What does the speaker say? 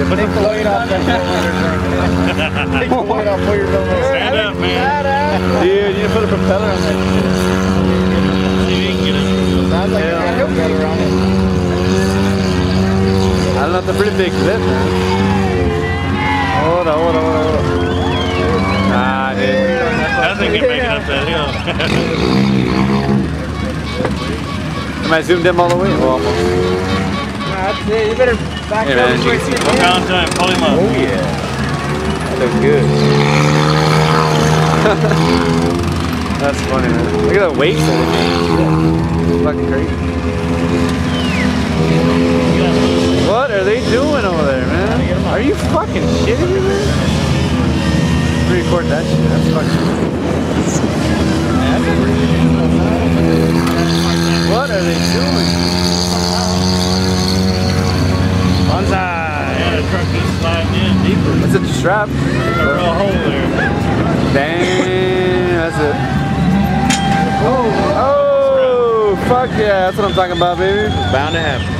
Take the weight off that 400. Take the weight off 400. Stand up, man. Dude, you put a propeller on that shit. See if you can get it. Sounds like a propeller on it. I don't know, it's a pretty big clip, man. Hold on. Nah, dude. I think you make it up that hill. Am I zoomed in all the way? Oh, almost. That's it. You better back Hey, up. man, you can see it. Count time, pull him up. Oh, yeah. That looks good. That's funny, man. Look at the weight of it, man. It's fucking crazy. What are they doing over there, man? Are you fucking shitting me, man? Record that shit. That's fucking. What are they doing? Bonsai! Yeah, the truck is sliding in deeper. It's a strap. There's a real hole there. Damn, that's it. Oh, fuck yeah, that's what I'm talking about, baby. Bound to happen.